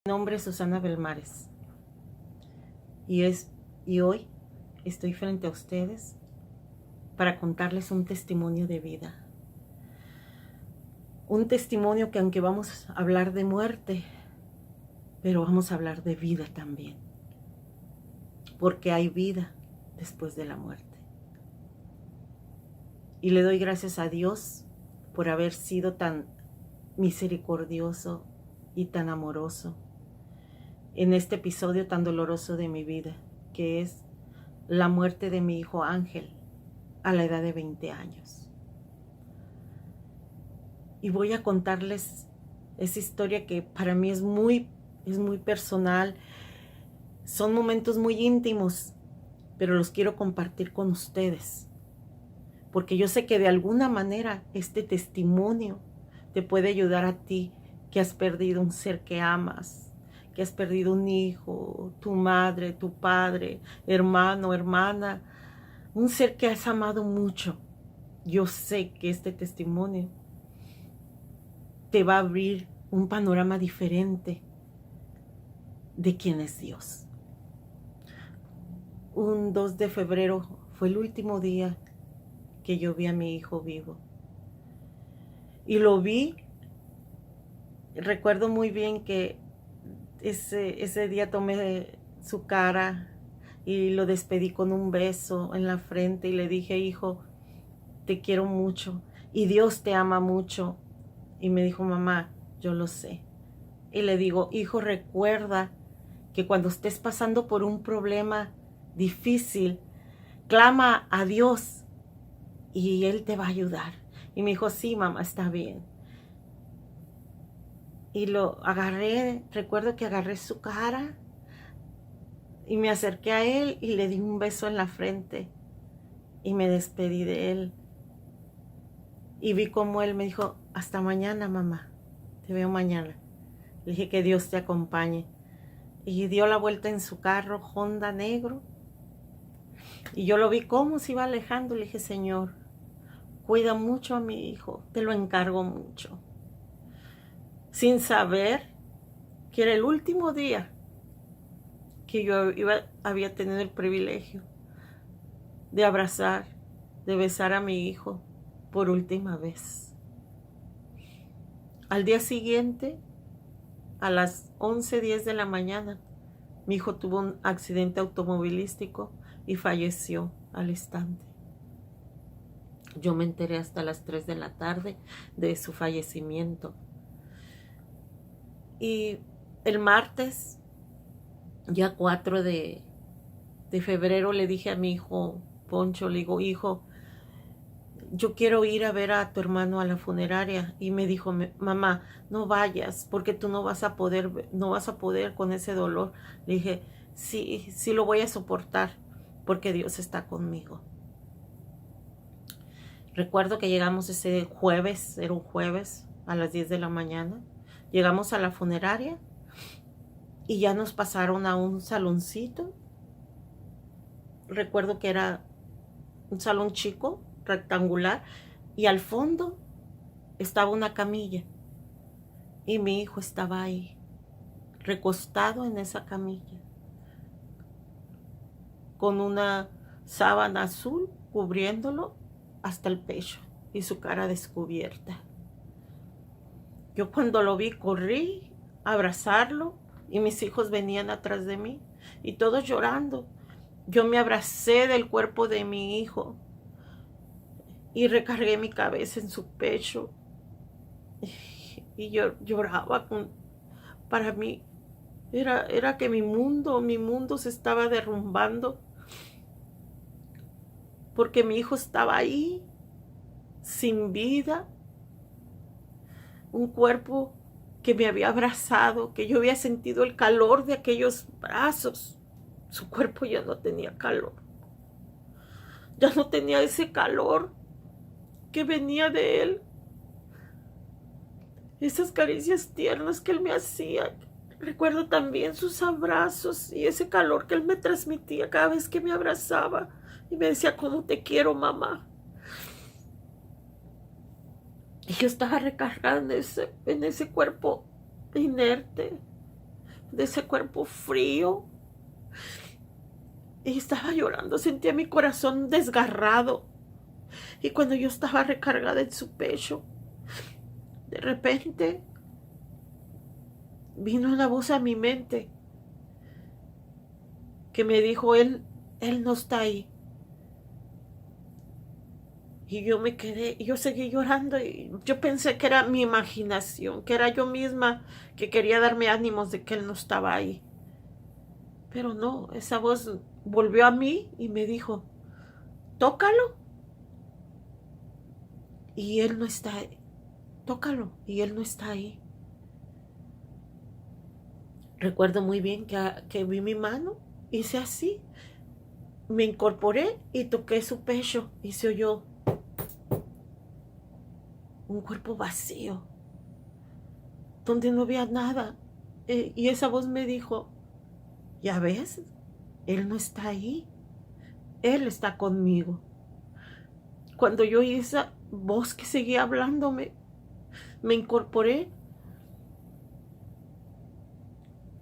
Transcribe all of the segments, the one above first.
Mi nombre es Susana Belmares y hoy estoy frente a ustedes para contarles un testimonio de vida. Un testimonio que aunque vamos a hablar de muerte, pero vamos a hablar de vida también. Porque hay vida después de la muerte. Y le doy gracias a Dios por haber sido tan misericordioso y tan amoroso en este episodio tan doloroso de mi vida, que es la muerte de mi hijo Ángel a la edad de 20 años. Y voy a contarles esa historia que para mí es muy personal. Son momentos muy íntimos, pero los quiero compartir con ustedes, porque yo sé que de alguna manera este testimonio te puede ayudar a ti que has perdido un ser que amas, que has perdido un hijo, tu madre, tu padre, hermano, hermana, un ser que has amado mucho. Yo sé que este testimonio te va a abrir un panorama diferente de quién es Dios. Un 2 de febrero fue el último día que yo vi a mi hijo vivo. Y lo vi, recuerdo muy bien que ese día tomé su cara y lo despedí con un beso en la frente y le dije: hijo, te quiero mucho y Dios te ama mucho. Y me dijo: mamá, yo lo sé. Y le digo: hijo, recuerda que cuando estés pasando por un problema difícil, clama a Dios y Él te va a ayudar. Y me dijo: sí, mamá, está bien. Y lo agarré, recuerdo que agarré su cara y me acerqué a él y le di un beso en la frente y me despedí de él. Y vi como él me dijo: hasta mañana, mamá, te veo mañana. Le dije: que Dios te acompañe. Y dio la vuelta en su carro Honda negro. Y yo lo vi cómo se iba alejando. Le dije: Señor, cuida mucho a mi hijo, te lo encargo mucho. Sin saber que era el último día que yo había tenido el privilegio de abrazar, de besar a mi hijo por última vez. Al día siguiente, a las 11:10 de la mañana, mi hijo tuvo un accidente automovilístico y falleció al instante. Yo me enteré hasta las 3 de la tarde de su fallecimiento. Y el martes, ya 4 de febrero, le dije a mi hijo Poncho, le digo: hijo, yo quiero ir a ver a tu hermano a la funeraria. Y me dijo: mamá, no vayas porque tú no vas a poder con ese dolor. Le dije: sí lo voy a soportar porque Dios está conmigo. Recuerdo que llegamos ese jueves, era un jueves, a las 10 de la mañana. Llegamos a la funeraria y ya nos pasaron a un saloncito. Recuerdo que era un salón chico, rectangular, y al fondo estaba una camilla. Y mi hijo estaba ahí, recostado en esa camilla, con una sábana azul cubriéndolo hasta el pecho y su cara descubierta. Yo cuando lo vi corrí a abrazarlo y mis hijos venían atrás de mí y todos llorando. Yo me abracé del cuerpo de mi hijo y recargué mi cabeza en su pecho y yo lloraba. Para mí era que mi mundo se estaba derrumbando porque mi hijo estaba ahí sin vida, un cuerpo que me había abrazado, que yo había sentido el calor de aquellos brazos. Su cuerpo ya no tenía calor, ya no tenía ese calor que venía de él, esas caricias tiernas que él me hacía. Recuerdo también sus abrazos y ese calor que él me transmitía cada vez que me abrazaba y me decía: cómo te quiero, mamá. Y yo estaba recargada en ese cuerpo inerte, de ese cuerpo frío. Y estaba llorando, sentía mi corazón desgarrado. Y cuando yo estaba recargada en su pecho, de repente vino una voz a mi mente que me dijo, él no está ahí. Y yo me quedé, y yo seguí llorando y yo pensé que era mi imaginación, que era yo misma que quería darme ánimos de que él no estaba ahí. Pero no, esa voz volvió a mí y me dijo, tócalo y él no está ahí. Tócalo y él no está ahí. Recuerdo muy bien que vi mi mano, hice así, me incorporé y toqué su pecho y se oyó un cuerpo vacío, donde no había nada. Y esa voz me dijo, ¿ya ves? Él no está ahí, él está conmigo. Cuando yo oí esa voz que seguía hablándome, me incorporé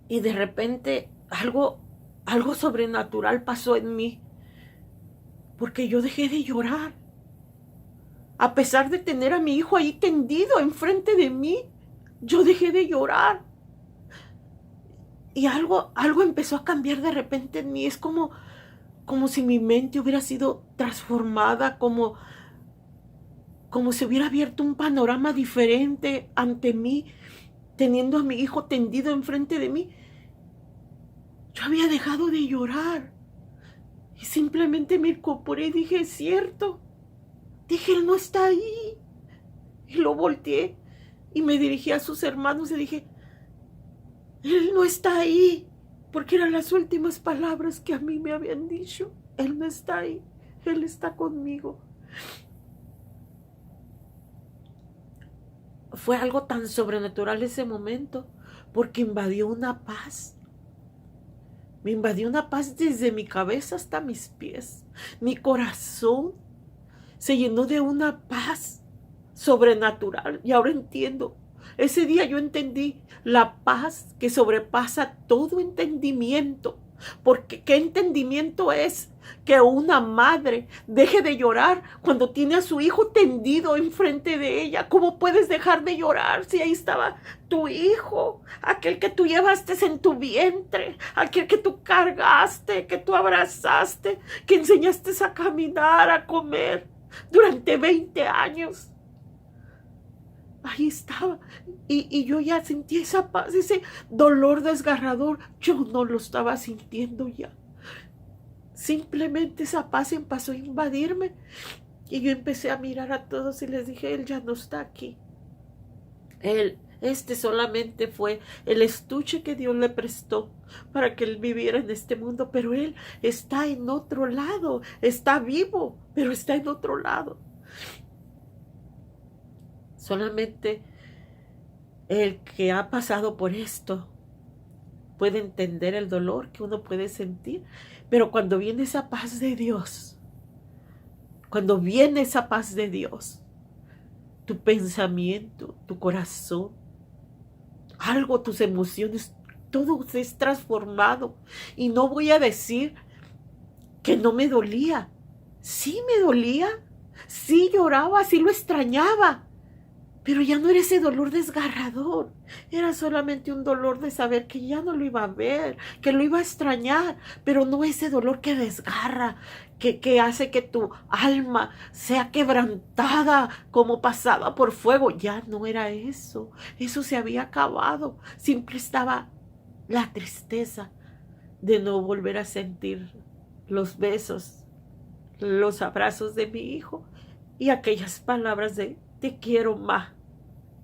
y de repente algo sobrenatural pasó en mí, porque yo dejé de llorar. A pesar de tener a mi hijo ahí tendido enfrente de mí, yo dejé de llorar. Y algo empezó a cambiar de repente en mí. Es como si mi mente hubiera sido transformada, como si hubiera abierto un panorama diferente ante mí, teniendo a mi hijo tendido enfrente de mí. Yo había dejado de llorar y simplemente me incorporé y dije, es cierto. Dije, él no está ahí. Y lo volteé y me dirigí a sus hermanos y dije, él no está ahí, porque eran las últimas palabras que a mí me habían dicho. Él no está ahí, él está conmigo. Fue algo tan sobrenatural ese momento, porque invadió una paz. Me invadió una paz desde mi cabeza hasta mis pies. Mi corazón se llenó de una paz sobrenatural. Y ahora entiendo. Ese día yo entendí la paz que sobrepasa todo entendimiento. Porque ¿qué entendimiento es? Que una madre deje de llorar cuando tiene a su hijo tendido enfrente de ella. ¿Cómo puedes dejar de llorar si ahí estaba tu hijo? Aquel que tú llevaste en tu vientre, aquel que tú cargaste, que tú abrazaste, que enseñaste a caminar, a comer durante 20 años. Ahí estaba. Y yo ya sentí esa paz, ese dolor desgarrador. Yo no lo estaba sintiendo ya. Simplemente esa paz empezó a invadirme. Y yo empecé a mirar a todos y les dije, él ya no está aquí. Este solamente fue el estuche que Dios le prestó para que él viviera en este mundo. Pero él está en otro lado. Está vivo, pero está en otro lado. Solamente el que ha pasado por esto puede entender el dolor que uno puede sentir. Pero cuando viene esa paz de Dios, tu pensamiento, tu corazón, algo, tus emociones, todo se es transformado. Y no voy a decir que no me dolía. Sí me dolía, sí lloraba, sí lo extrañaba. Pero ya no era ese dolor desgarrador, era solamente un dolor de saber que ya no lo iba a ver, que lo iba a extrañar, pero no ese dolor que desgarra, que hace que tu alma sea quebrantada como pasada por fuego. Ya no era eso, eso se había acabado. Siempre estaba la tristeza de no volver a sentir los besos, los abrazos de mi hijo y aquellas palabras de te quiero más.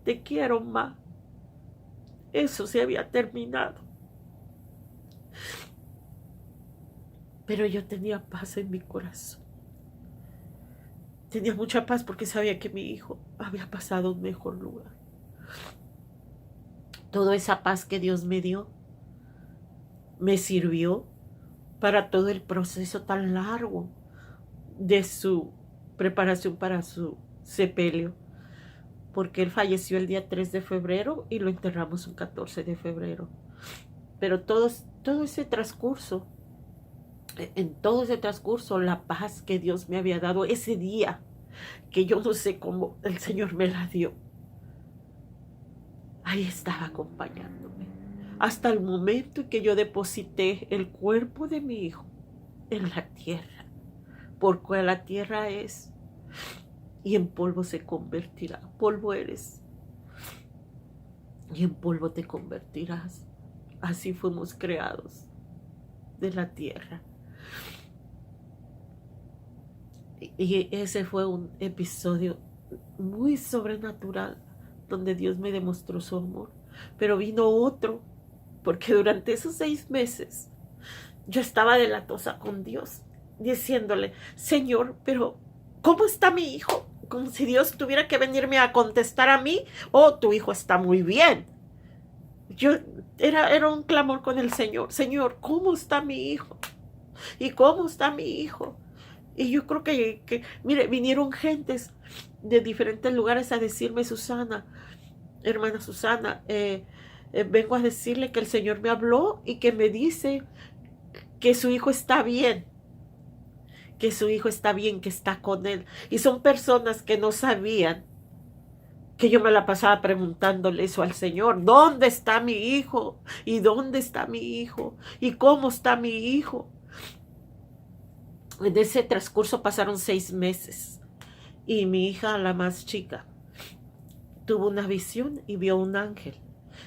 Te quiero más. Eso se había terminado. Pero yo tenía paz en mi corazón. Tenía mucha paz porque sabía que mi hijo había pasado a un mejor lugar. Toda esa paz que Dios me dio me sirvió para todo el proceso tan largo de su preparación para su sepelio. Porque él falleció el día 3 de febrero y lo enterramos el 14 de febrero. Pero todo ese transcurso, en todo ese transcurso, la paz que Dios me había dado ese día, que yo no sé cómo el Señor me la dio, ahí estaba acompañándome. Hasta el momento en que yo deposité el cuerpo de mi hijo en la tierra, porque la tierra es, y en polvo se convertirá. Polvo eres, y en polvo te convertirás. Así fuimos creados, de la tierra. Y ese fue un episodio muy sobrenatural, donde Dios me demostró su amor. Pero vino otro, porque durante esos 6 meses yo estaba delatosa con Dios, diciéndole: Señor, pero ¿cómo está mi hijo? Como si Dios tuviera que venirme a contestar a mí: oh, tu hijo está muy bien. Era un clamor con el Señor: Señor, ¿cómo está mi hijo? ¿Y cómo está mi hijo? Y yo creo que mire, vinieron gentes de diferentes lugares a decirme: Susana, hermana Susana, vengo a decirle que el Señor me habló y que me dice que su hijo está bien, que su hijo está bien, que está con él. Y son personas que no sabían que yo me la pasaba preguntándole eso al Señor: ¿dónde está mi hijo? ¿Y dónde está mi hijo? ¿Y cómo está mi hijo? En ese transcurso pasaron 6 meses y mi hija, la más chica, tuvo una visión y vio un ángel.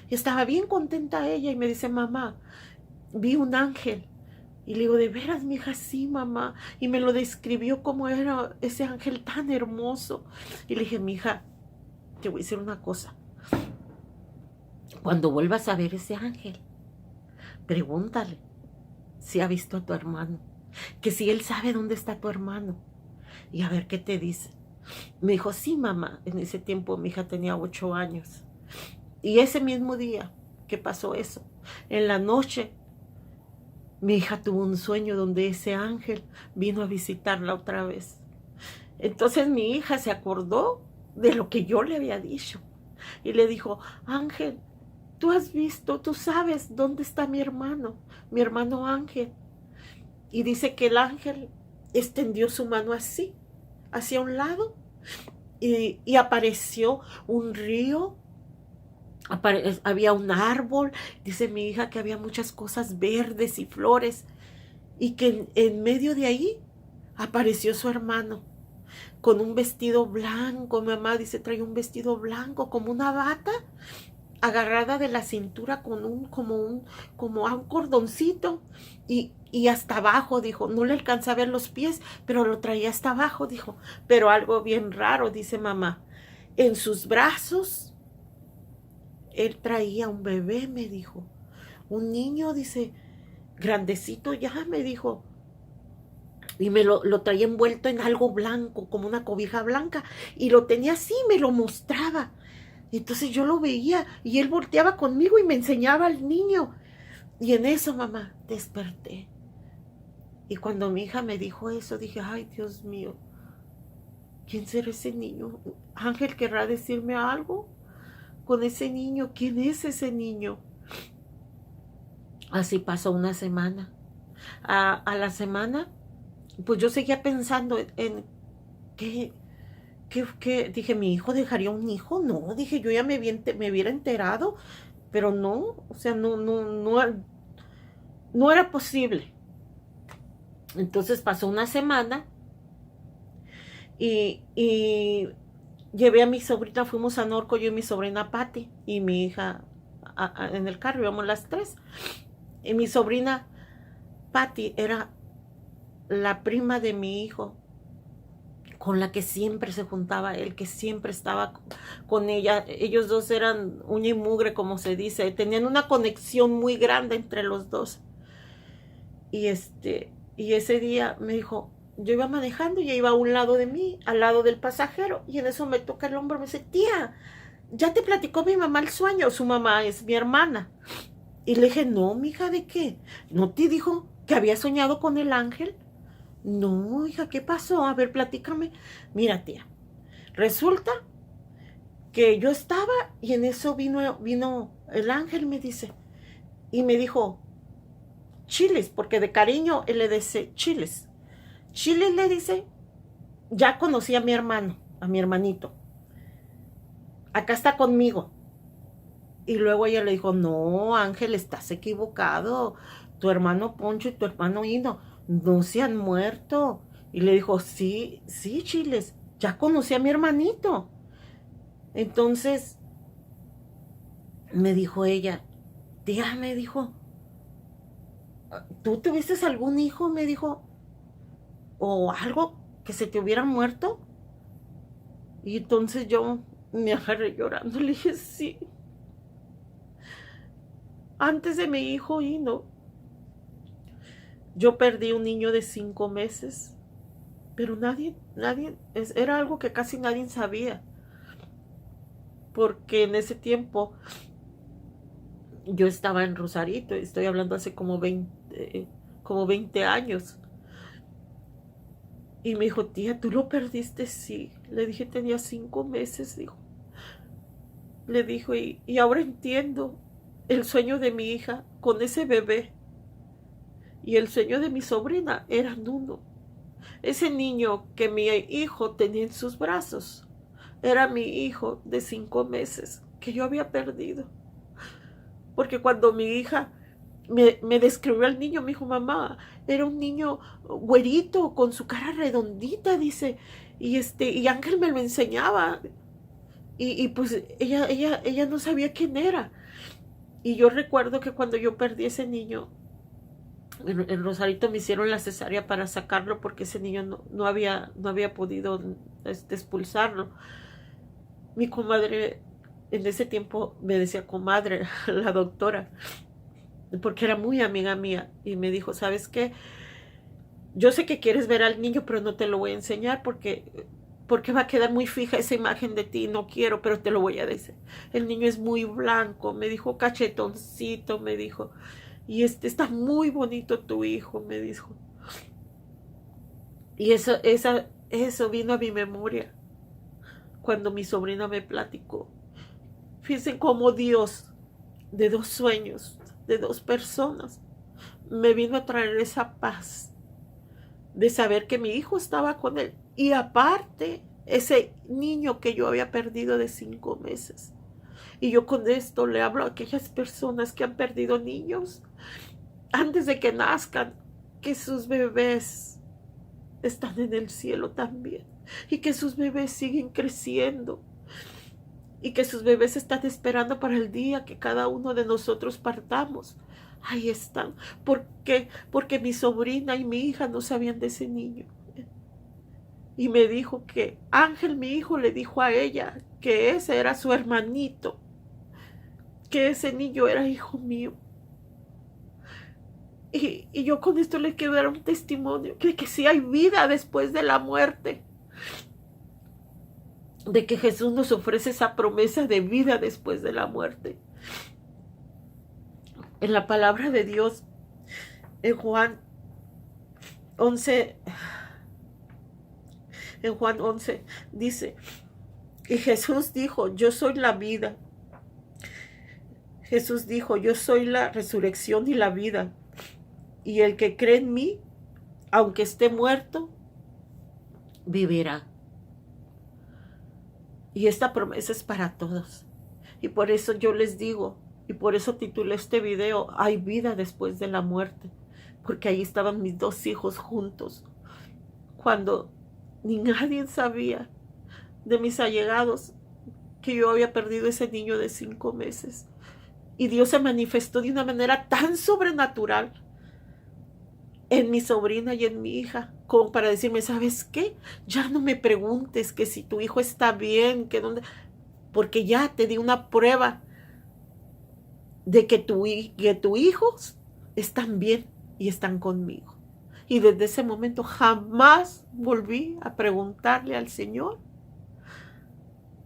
Y estaba bien contenta ella y me dice: mamá, vi un ángel. Y le digo: ¿de veras, mi hija? Sí, mamá. Y me lo describió como era ese ángel tan hermoso. Y le dije: mi hija, te voy a decir una cosa. Cuando vuelvas a ver ese ángel, pregúntale si ha visto a tu hermano, que si él sabe dónde está tu hermano, y a ver qué te dice. Me dijo: sí, mamá. En ese tiempo mi hija tenía 8 años. Y ese mismo día que pasó eso, en la noche, mi hija tuvo un sueño donde ese ángel vino a visitarla otra vez. Entonces mi hija se acordó de lo que yo le había dicho y le dijo: Ángel, tú has visto, tú sabes dónde está mi hermano Ángel. Y dice que el ángel extendió su mano así, hacia un lado, y apareció un río, había un árbol. Dice mi hija que había muchas cosas verdes y flores, y que en medio de ahí apareció su hermano con un vestido blanco. Mi mamá dice: trae un vestido blanco como una bata, agarrada de la cintura con como a un cordoncito, y hasta abajo, dijo, no le alcanza a ver los pies, pero lo traía hasta abajo, dijo. Pero algo bien raro, dice mamá, en sus brazos él traía un bebé, me dijo, un niño, dice, grandecito ya, me dijo, y me lo traía envuelto en algo blanco, como una cobija blanca, y lo tenía así, me lo mostraba. Entonces yo lo veía y él volteaba conmigo y me enseñaba al niño. Y en eso, mamá, desperté. Y cuando mi hija me dijo eso, dije: ay, Dios mío, ¿quién será ese niño? ¿Ángel querrá decirme algo con ese niño? ¿Quién es ese niño? Así pasó una semana. A la semana, pues yo seguía pensando en qué dije: ¿mi hijo dejaría un hijo? No, dije, yo ya me hubiera enterado, pero no, o sea, no era posible. Entonces pasó una semana y llevé a mi sobrina, fuimos a Norco, yo y mi sobrina Patti y mi hija en el carro, íbamos las 3. Y mi sobrina Patti era la prima de mi hijo, con la que siempre se juntaba él, que siempre estaba con ella. Ellos dos eran uña y mugre, como se dice, tenían una conexión muy grande entre los dos. Y ese día me dijo, yo iba manejando y ella iba a un lado de mí, al lado del pasajero, y en eso me toca el hombro, me dice: tía, ¿ya te platicó mi mamá el sueño? Su mamá es mi hermana. Y le dije: no, mija, ¿de qué? ¿No te dijo que había soñado con el ángel? No, hija, ¿qué pasó? A ver, platícame. Mira, tía, resulta que yo estaba y en eso vino el ángel, me dice, y me dijo, Chiles, porque de cariño él le dice Chiles. Chiles le dice, ya conocí a mi hermano, a mi hermanito. Acá está conmigo. Y luego ella le dijo, no, Ángel, estás equivocado. Tu hermano Poncho y tu hermano Hino no se han muerto. Y le dijo, sí, sí, Chiles, ya conocí a mi hermanito. Entonces me dijo ella, tía, me dijo, ¿tú tuviste algún hijo? Me dijo, o algo que se te hubiera muerto. Y entonces yo me agarré llorando. Le dije, sí, antes de mi hijo Hino, yo perdí un niño de 5 meses, pero nadie, era algo que casi nadie sabía, porque en ese tiempo yo estaba en Rosarito, estoy hablando hace como 20 años, y me dijo, tía, ¿tú lo perdiste? Sí, le dije, tenía 5 meses, dijo. Le dijo, y ahora entiendo el sueño de mi hija con ese bebé, y el sueño de mi sobrina era uno. Ese niño que mi hijo tenía en sus brazos era mi hijo de 5 meses que yo había perdido. Porque cuando mi hija me describió al niño, me dijo, mamá, era un niño güerito con su cara redondita, dice, y Ángel me lo enseñaba. Y pues ella no sabía quién era. Y yo recuerdo que cuando yo perdí ese niño, en Rosarito me hicieron la cesárea para sacarlo porque ese niño no había podido expulsarlo. Mi comadre en ese tiempo me decía comadre, la doctora, porque era muy amiga mía, y me dijo, ¿sabes qué? Yo sé que quieres ver al niño, pero no te lo voy a enseñar porque va a quedar muy fija esa imagen de ti, no quiero, pero te lo voy a decir. El niño es muy blanco, me dijo, cachetoncito, me dijo, y está muy bonito tu hijo, me dijo. Y eso vino a mi memoria cuando mi sobrina me platicó. Fíjense cómo Dios, de 2 sueños, de 2 personas, me vino a traer esa paz de saber que mi hijo estaba con él. Y aparte, ese niño que yo había perdido de 5 meses. Y yo con esto le hablo a aquellas personas que han perdido niños antes de que nazcan, que sus bebés están en el cielo también. Y que sus bebés siguen creciendo. Y que sus bebés están esperando para el día que cada uno de nosotros partamos. Ahí están. ¿Por qué? Porque mi sobrina y mi hija no sabían de ese niño. Y me dijo que Ángel, mi hijo, le dijo a ella que ese era su hermanito, que ese niño era hijo mío. Y yo con esto le quiero dar un testimonio de que sí hay vida después de la muerte, de que Jesús nos ofrece esa promesa de vida después de la muerte. En la palabra de Dios, en Juan 11, dice, y Jesús dijo, yo soy la vida. Jesús dijo, yo soy la resurrección y la vida. Y el que cree en mí, aunque esté muerto, vivirá. Y esta promesa es para todos. Y por eso yo les digo, y por eso titulé este video, hay vida después de la muerte. Porque ahí estaban mis 2 hijos juntos. Cuando ni nadie sabía de mis allegados que yo había perdido ese niño de 5 meses. Y Dios se manifestó de una manera tan sobrenatural en mi sobrina y en mi hija, como para decirme, ¿sabes qué? Ya no me preguntes que si tu hijo está bien, que dónde, porque ya te di una prueba de que tus hijos están bien y están conmigo. Y desde ese momento jamás volví a preguntarle al Señor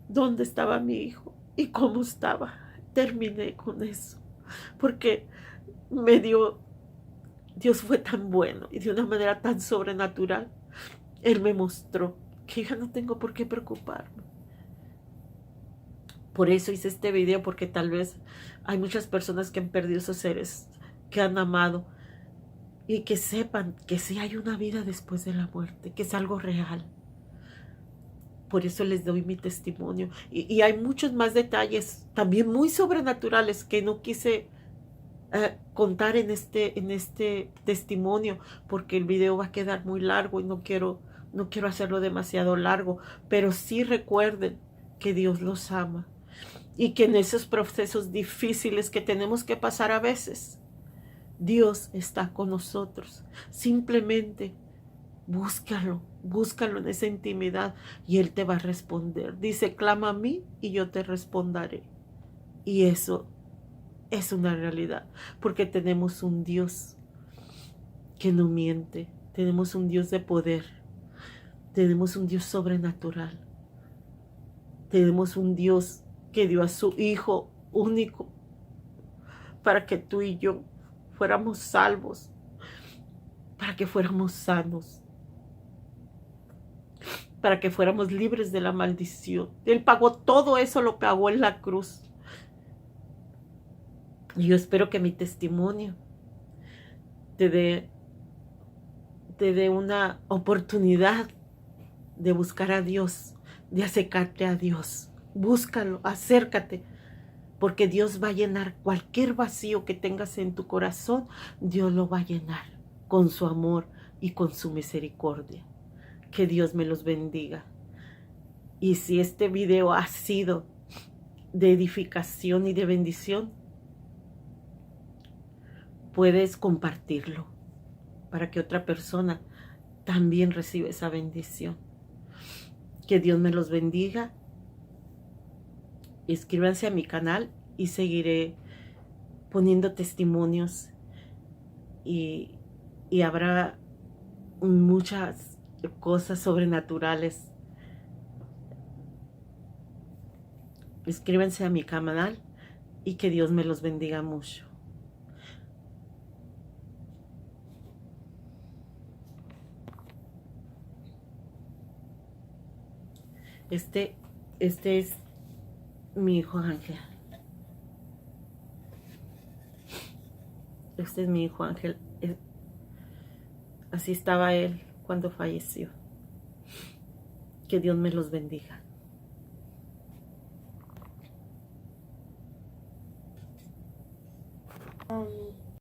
dónde estaba mi hijo y cómo estaba. Terminé con eso, porque Dios fue tan bueno y de una manera tan sobrenatural. Él me mostró que ya no tengo por qué preocuparme. Por eso hice este video, porque tal vez Hay muchas personas que han perdido esos seres que han amado, y que sepan que sí hay una vida después de la muerte, que es algo real. Por eso les doy mi testimonio. Y hay muchos más detalles, también muy sobrenaturales, que no quise contar en este testimonio, porque el video va a quedar muy largo y no quiero hacerlo demasiado largo. Pero sí recuerden que Dios los ama, y que en esos procesos difíciles que tenemos que pasar a veces, Dios está con nosotros. Simplemente búscalo en esa intimidad y Él te va a responder. Dice, clama a mí y yo te responderé. Y eso es una realidad, porque tenemos un Dios que no miente. Tenemos un Dios de poder. Tenemos un Dios sobrenatural. Tenemos un Dios que dio a su Hijo único para que tú y yo fuéramos salvos, para que fuéramos sanos, para que fuéramos libres de la maldición. Él pagó todo eso, lo pagó en la cruz. Y yo espero que mi testimonio te dé una oportunidad de buscar a Dios, de acercarte a Dios. Búscalo, acércate, porque Dios va a llenar cualquier vacío que tengas en tu corazón. Dios lo va a llenar con su amor y con su misericordia. Que Dios me los bendiga. Y si este video ha sido de edificación y de bendición, puedes compartirlo para que otra persona también reciba esa bendición. Que Dios me los bendiga. Inscríbanse a mi canal y seguiré poniendo testimonios, y habrá muchas cosas sobrenaturales. Inscríbanse a mi canal y que Dios me los bendiga mucho. Este es mi hijo Ángel. Este es mi hijo Ángel. Así estaba él cuando falleció. Que Dios me los bendiga.